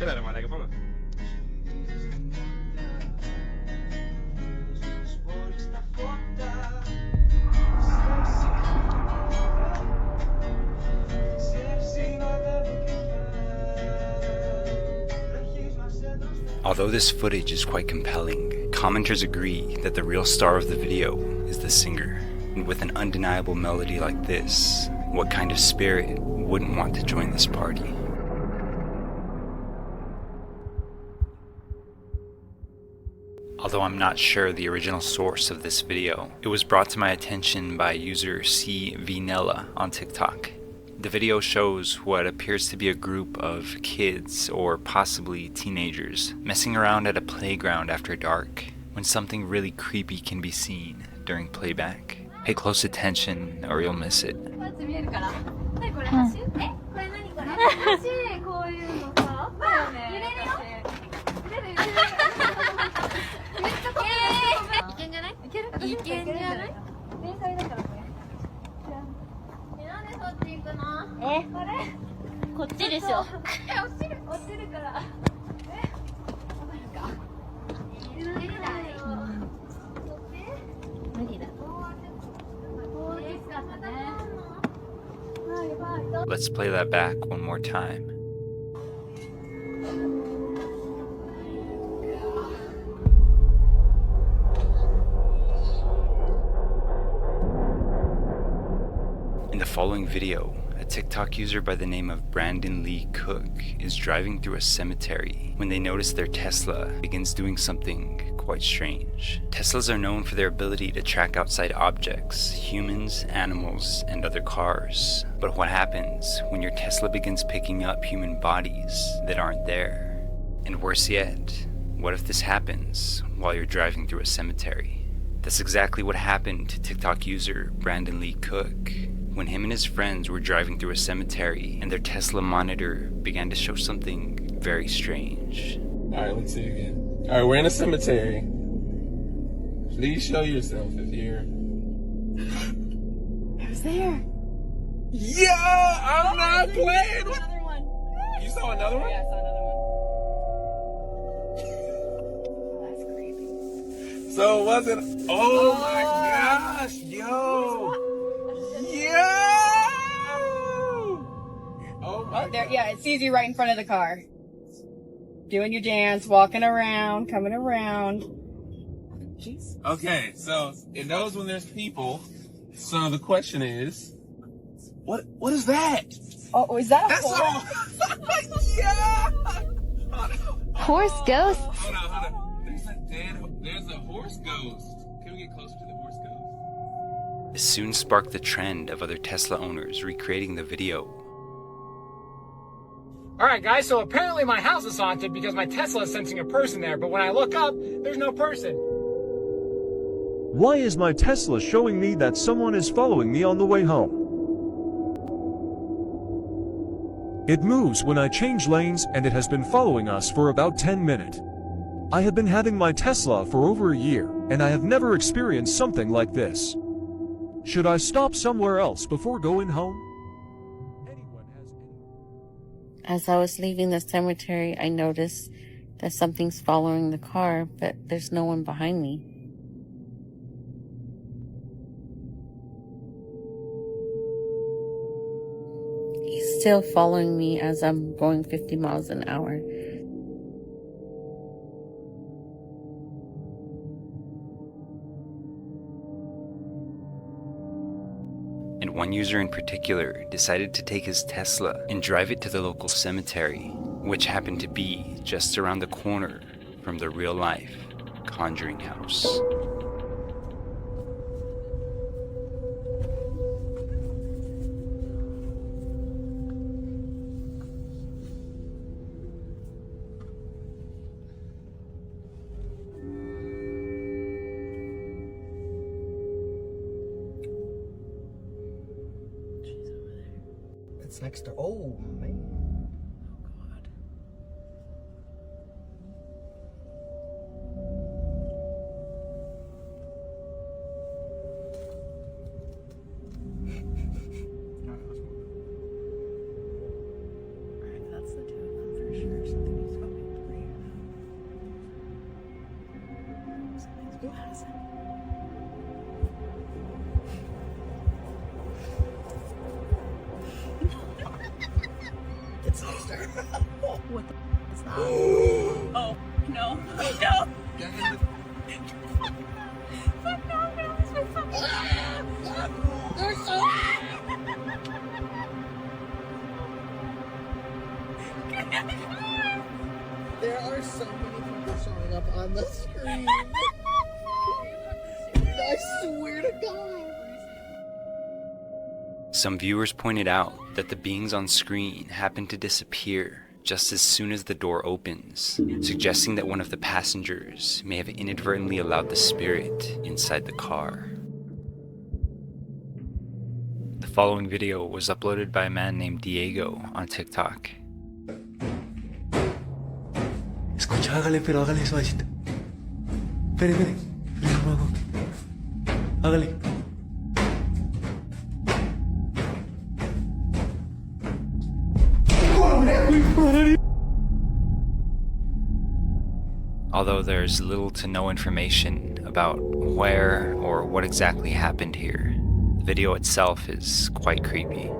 Espera, hermana, que pongo. Although this footage is quite compelling, commenters agree that the real star of the video is the singer. And with an undeniable melody like this, what kind of spirit wouldn't want to join this party? Although I'm not sure the original source of this video, it was brought to my attention by user CVnella on TikTok. The video shows what appears to be a group of kids, or possibly teenagers, messing around at a playground after dark, when something really creepy can be seen during playback. Pay close attention or you'll miss it. Let's play that back one more time. In the following video, a TikTok user by the name of Brandon Lee Cook is driving through a cemetery when they notice their Tesla begins doing something quite strange. Teslas are known for their ability to track outside objects, humans, animals, and other cars. But what happens when your Tesla begins picking up human bodies that aren't there? And worse yet, what if this happens while you're driving through a cemetery? That's exactly what happened to TikTok user Brandon Lee Cook when him and his friends were driving through a cemetery and their Tesla monitor began to show something very strange. Alright, let's see again. Alright, we're in a cemetery. Please show yourself if you're... Who's there? Yeah! I'm not playing with... Another one. You saw another one? Yeah, I saw another one. Oh, that's creepy. So it wasn't... Oh my gosh! Yo! Yo! Oh my There, yeah, it sees you right in front of the car. Doing your dance, walking around, coming around. Jeez. Okay, so it knows when there's people. So the question is, what is that? Oh, is that a That's horse? all. Yeah. Horse ghosts? Hold on. There's a horse ghost. Can we get closer to the horse ghost? This soon sparked the trend of other Tesla owners recreating the video. Alright guys, so apparently my house is haunted because my Tesla is sensing a person there, but when I look up, there's no person. Why is my Tesla showing me that someone is following me on the way home? It moves when I change lanes and it has been following us for about 10 minutes. I have been having my Tesla for over a year and I have never experienced something like this. Should I stop somewhere else before going home? As I was leaving the cemetery, I noticed that something's following the car, but there's no one behind me. He's still following me as I'm going 50 miles an hour. And one user in particular decided to take his Tesla and drive it to the local cemetery, which happened to be just around the corner from the real-life Conjuring house. It's next to... Oh, man. Oh, God. That's the two of them for sure. Something is It's next to her. What the is that? Oh, no. No. There are so many people showing up on the screen. I swear to God. Some viewers pointed out that the beings on screen happen to disappear just as soon as the door opens, suggesting that one of the passengers may have inadvertently allowed the spirit inside the car. The following video was uploaded by a man named Diego on TikTok. Escucha, hágale suavecito. Espere. Hágale. Although there's little to no information about where or what exactly happened here, the video itself is quite creepy.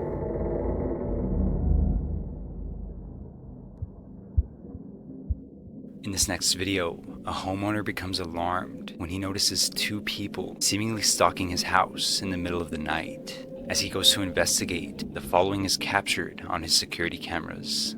In this next video, a homeowner becomes alarmed when he notices two people seemingly stalking his house in the middle of the night. As he goes to investigate, the following is captured on his security cameras.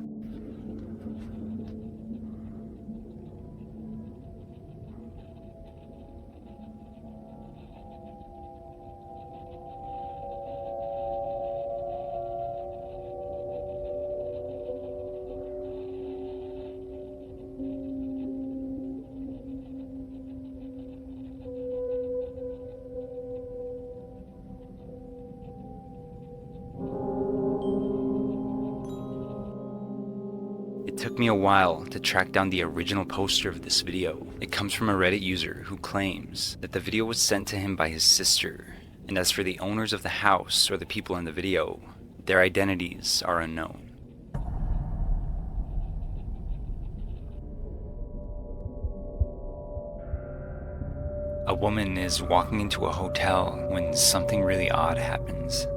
It took me a while to track down the original poster of this video. It comes from a Reddit user who claims that the video was sent to him by his sister, and as for the owners of the house or the people in the video, their identities are unknown. A woman is walking into a hotel when something really odd happens.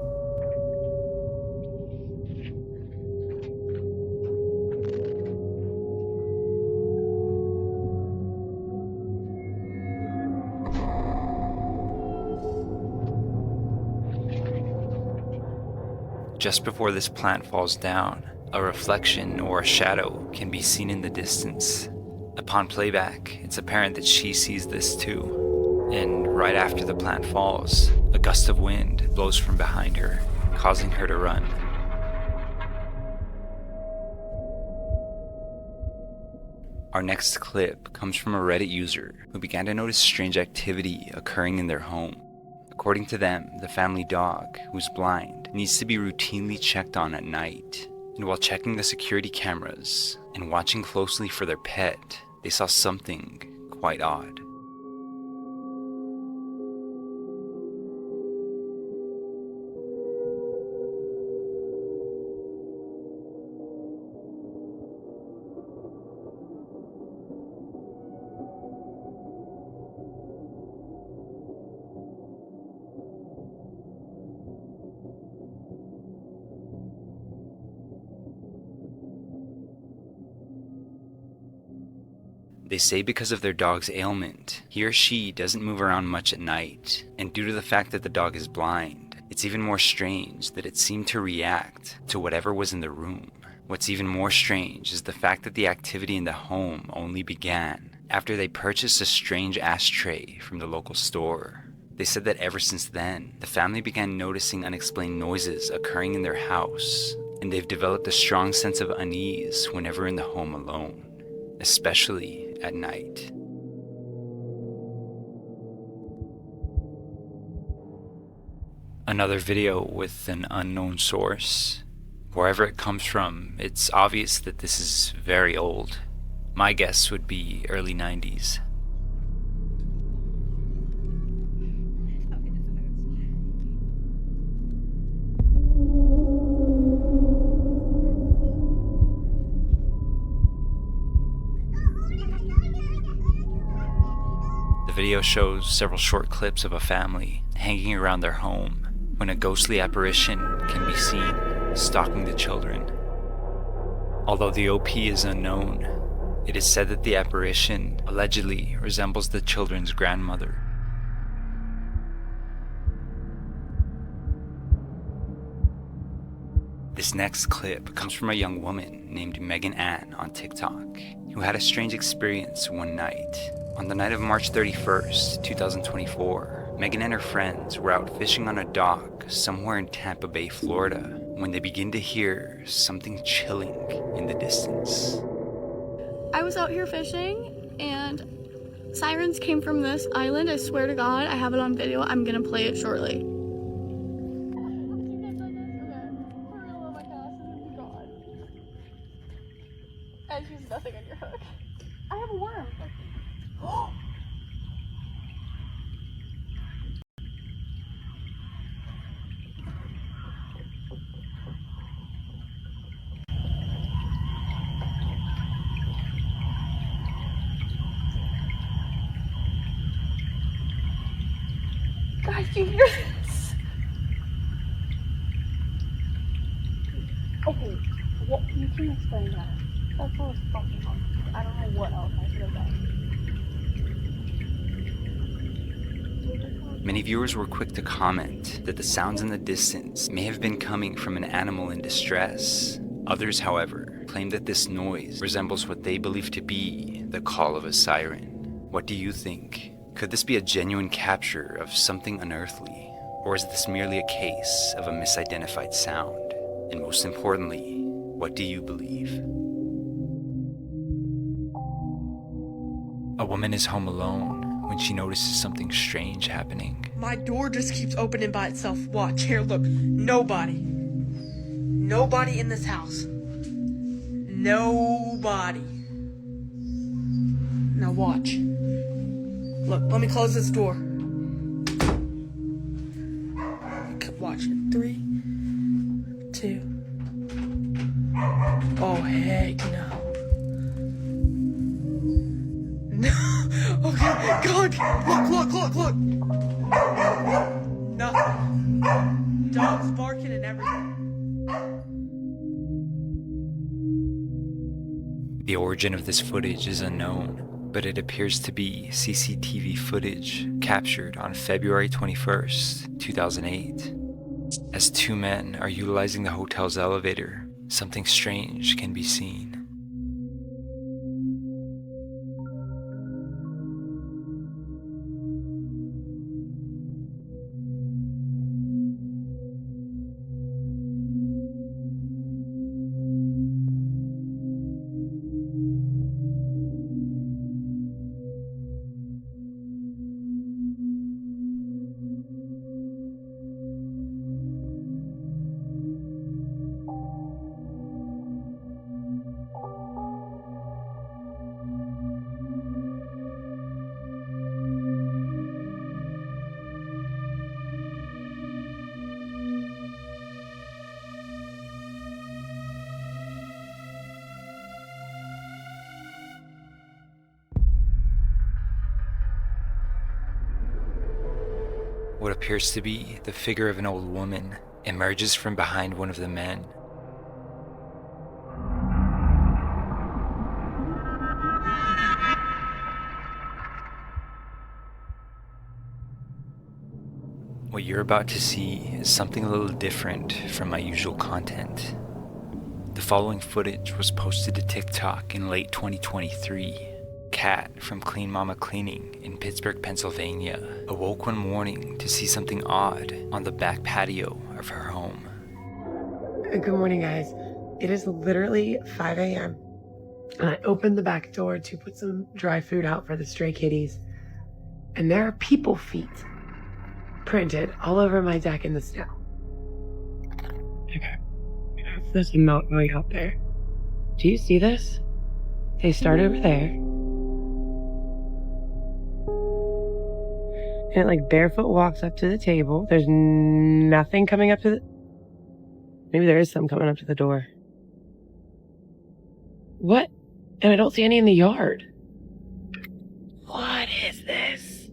Just before this plant falls down, a reflection or a shadow can be seen in the distance. Upon playback, it's apparent that she sees this too. And right after the plant falls, a gust of wind blows from behind her, causing her to run. Our next clip comes from a Reddit user who began to notice strange activity occurring in their home. According to them, the family dog, who's blind, needs to be routinely checked on at night. And while checking the security cameras and watching closely for their pet, they saw something quite odd. They say because of their dog's ailment, he or she doesn't move around much at night, and due to the fact that the dog is blind, it's even more strange that it seemed to react to whatever was in the room. What's even more strange is the fact that the activity in the home only began after they purchased a strange ashtray from the local store. They said that ever since then, the family began noticing unexplained noises occurring in their house, and they've developed a strong sense of unease whenever in the home alone, especially at night. Another video with an unknown source. Wherever it comes from, it's obvious that this is very old. My guess would be early 90s. The video shows several short clips of a family hanging around their home when a ghostly apparition can be seen stalking the children. Although the OP is unknown, it is said that the apparition allegedly resembles the children's grandmother. This next clip comes from a young woman named Megan Ann on TikTok, who had a strange experience one night. On the night of March 31st, 2024, Megan and her friends were out fishing on a dock somewhere in Tampa Bay, Florida, when they begin to hear something chilling in the distance. I was out here fishing and sirens came from this island. I swear to God, I have it on video. I'm gonna play it shortly. And she's nothing on your hook. I have a worm. Guys, do you hear this? Okay, what you can explain that. That's what was fucking on. I don't know what else I should have done. Many viewers were quick to comment that the sounds in the distance may have been coming from an animal in distress. Others, however, claim that this noise resembles what they believe to be the call of a siren. What do you think? Could this be a genuine capture of something unearthly? Or is this merely a case of a misidentified sound? And most importantly, what do you believe? A woman is home alone when she notices something strange happening. My door just keeps opening by itself. Watch, here, look. Nobody. Nobody in this house. Nobody. Now watch. Look, let me close this door. Watch. 3, 2. Oh, heck no. No. Okay, God. Look. No. Dogs barking and everything. The origin of this footage is unknown, but it appears to be CCTV footage captured on February 21st, 2008. As two men are utilizing the hotel's elevator, something strange can be seen. What appears to be the figure of an old woman emerges from behind one of the men. What you're about to see is something a little different from my usual content. The following footage was posted to TikTok in late 2023. Kat from Clean Mama Cleaning in Pittsburgh, Pennsylvania, awoke one morning to see something odd on the back patio of her home. Good morning, guys. It is literally 5 a.m. and I opened the back door to put some dry food out for the stray kitties. And there are people feet printed all over my deck in the snow. Okay. There's a milk going out there. Do you see this? They start over there. And it like barefoot walks up to the table. There's nothing coming up to the... Maybe there is some coming up to the door. What? And I don't see any in the yard. What is this?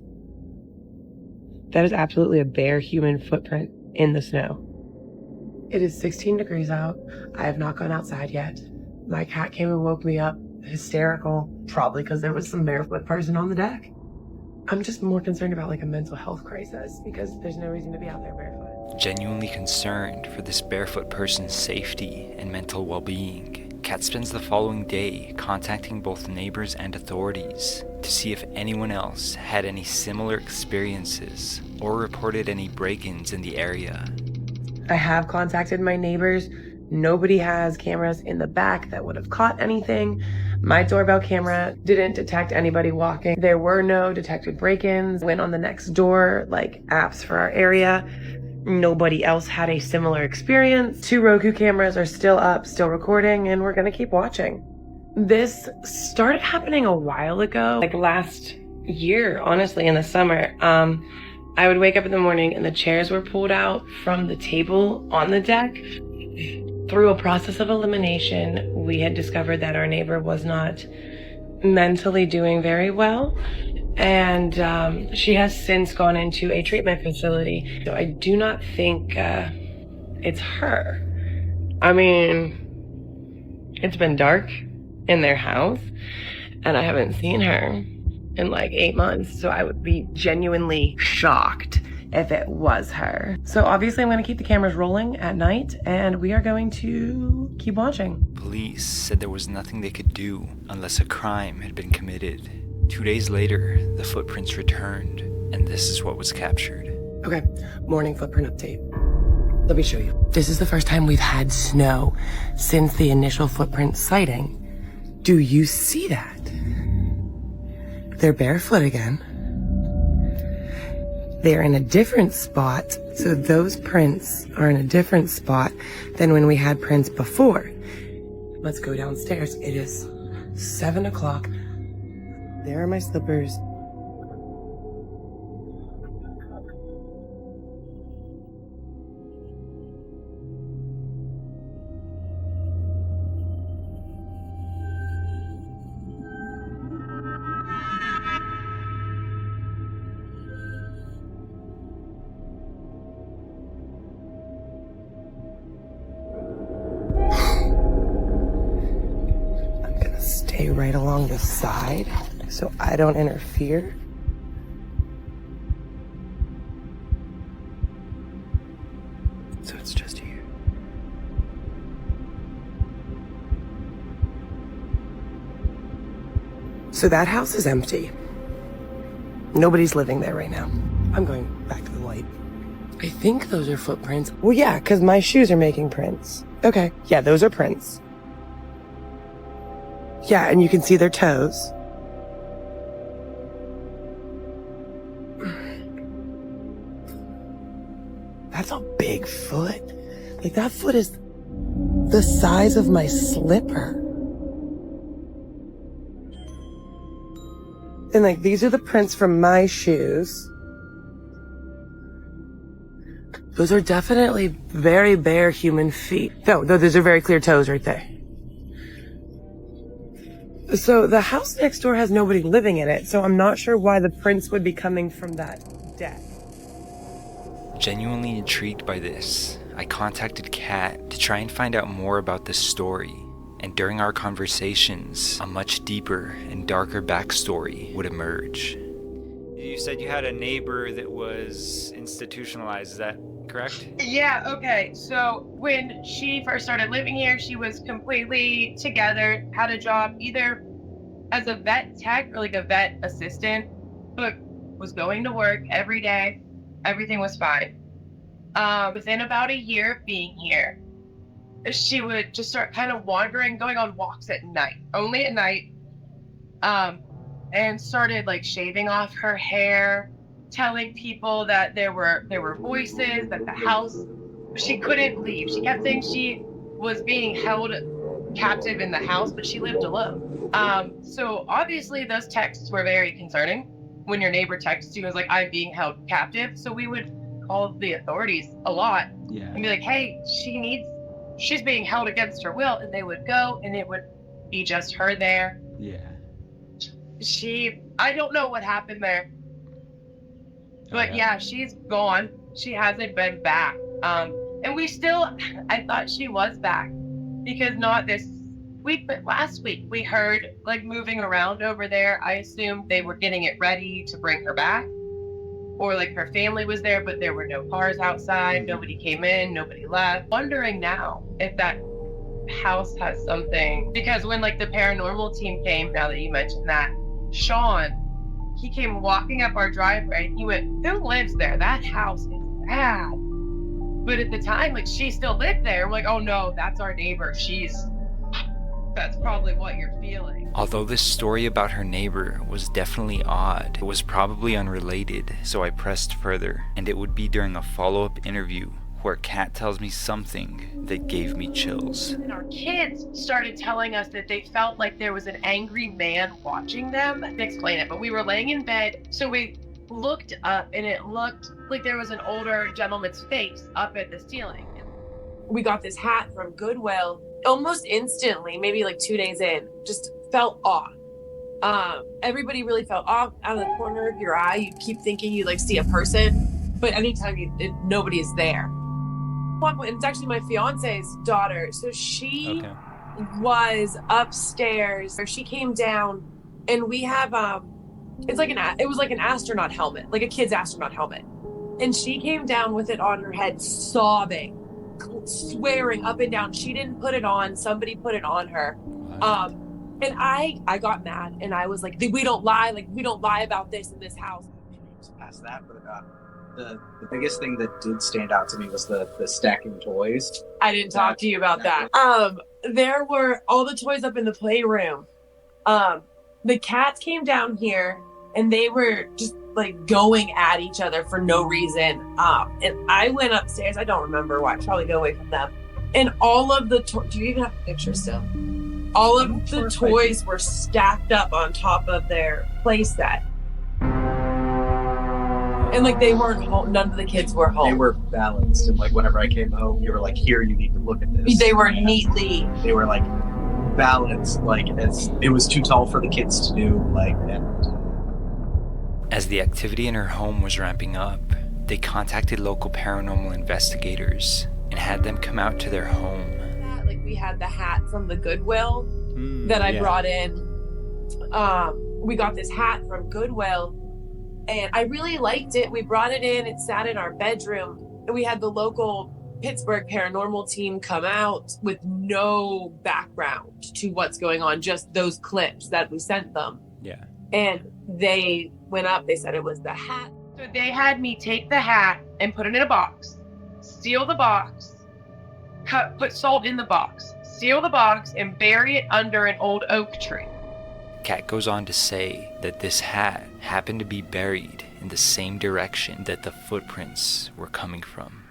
That is absolutely a bare human footprint in the snow. It is 16 degrees out. I have not gone outside yet. My cat came and woke me up, hysterical, probably because there was some barefoot person on the deck. I'm just more concerned about like a mental health crisis because there's no reason to be out there barefoot. Genuinely concerned for this barefoot person's safety and mental well-being, Kat spends the following day contacting both neighbors and authorities to see if anyone else had any similar experiences or reported any break-ins in the area. I have contacted my neighbors. Nobody has cameras in the back that would have caught anything. My doorbell camera didn't detect anybody walking. There were no detected break-ins. Went on the next door, like apps for our area. Nobody else had a similar experience. 2 Roku cameras are still up, still recording, and we're gonna keep watching. This started happening a while ago, like last year, honestly, in the summer. I would wake up in the morning and the chairs were pulled out from the table on the deck. Through a process of elimination, we had discovered that our neighbor was not mentally doing very well. And she has since gone into a treatment facility. So I do not think it's her. I mean, it's been dark in their house and I haven't seen her in like 8 months. So I would be genuinely shocked if it was her. So obviously I'm going to keep the cameras rolling at night and we are going to keep watching. Police said there was nothing they could do unless a crime had been committed. 2 days later, the footprints returned, and this is what was captured. Okay, morning footprint update. Let me show you. This is the first time we've had snow since the initial footprint sighting. Do you see that? They're barefoot again. They're in a different spot, so those prints are in a different spot than when we had prints before. Let's go downstairs. It is 7 o'clock. There are my slippers. I'm gonna stay right along the side so I don't interfere. So it's just you. So that house is empty. Nobody's living there right now. I'm going back to the light. I think those are footprints. Well, yeah, because my shoes are making prints. Okay, yeah, those are prints. Yeah, and you can see their toes. That's a big foot. Like, that foot is the size of my slipper. And, like, these are the prints from my shoes. Those are definitely very bare human feet. No, those are very clear toes right there. So the house next door has nobody living in it, so I'm not sure why the prints would be coming from that deck. Genuinely intrigued by this, I contacted Kat to try and find out more about this story, and during our conversations, a much deeper and darker backstory would emerge. You said you had a neighbor that was institutionalized, is that correct? Yeah, okay. So when she first started living here, she was completely together, had a job either as a vet tech or like a vet assistant, but was going to work every day. Everything was fine. Within about a year of being here, she would just start kind of wandering, going on walks at night, only at night, and started like shaving off her hair, telling people that there were voices, that the house, she couldn't leave. She kept saying she was being held captive in the house, but she lived alone. So obviously those texts were very concerning. When your neighbor texts you, is like, I'm being held captive. So we would call the authorities a lot and be like, hey, she's being held against her will. And they would go and it would be just her there. Yeah. I don't know what happened there. But yeah, she's gone. She hasn't been back. And I thought she was back because not this week, but last week we heard like moving around over there. I assumed they were getting it ready to bring her back, or like her family was there, but there were no cars outside. Nobody came in, nobody left. Wondering now if that house has something, because when like the paranormal team came, now that you mentioned that, Sean, he came walking up our driveway. He went, "Who lives there? That house is bad." But at the time, like, she still lived there. I'm like, "Oh no, that's our neighbor. That's probably what you're feeling." Although this story about her neighbor was definitely odd, it was probably unrelated, so I pressed further, and it would be during a follow-up interview where Kat tells me something that gave me chills. And our kids started telling us that they felt like there was an angry man watching them. I can't explain it, but we were laying in bed, so we looked up, and it looked like there was an older gentleman's face up at the ceiling. We got this hat from Goodwill almost instantly, maybe like 2 days in, just felt off. Everybody really felt off. Out of the corner of your eye, you keep thinking you like see a person, but anytime nobody is there. It's actually my fiance's daughter. So she was upstairs. She came down, and we have it was like an astronaut helmet, like a kid's astronaut helmet, and she came down with it on her head, sobbing, swearing up and down. She didn't put it on. Somebody put it on her. And I got mad, and I was like, "We don't lie. Like, we don't lie about this in this house." Past that, but the biggest thing that did stand out to me was the stacking toys. I didn't talk to you about that. There were all the toys up in the playroom. The cats came down here, and they were just like going at each other for no reason. And I went upstairs. I don't remember why. Probably go away from them. And all of the do you even have a picture still? All of the toys were stacked up on top of their playset. And like they weren't home. None of the kids were home. They were balanced, and like whenever I came home, you were like, "Here, you need to look at this." They were neatly. They were like balanced, like as it was too tall for the kids to do. Like, and as the activity in her home was ramping up, they contacted local paranormal investigators and had them come out to their home. Like we had the hat from the Goodwill that I brought in. We got this hat from Goodwill. And I really liked it. We brought it in. It sat in our bedroom. And we had the local Pittsburgh paranormal team come out with no background to what's going on, just those clips that we sent them. Yeah. And they went up. They said it was the hat. So they had me take the hat and put it in a box, seal the box, put salt in the box, seal the box, and bury it under an old oak tree. Kat goes on to say that this hat happened to be buried in the same direction that the footprints were coming from.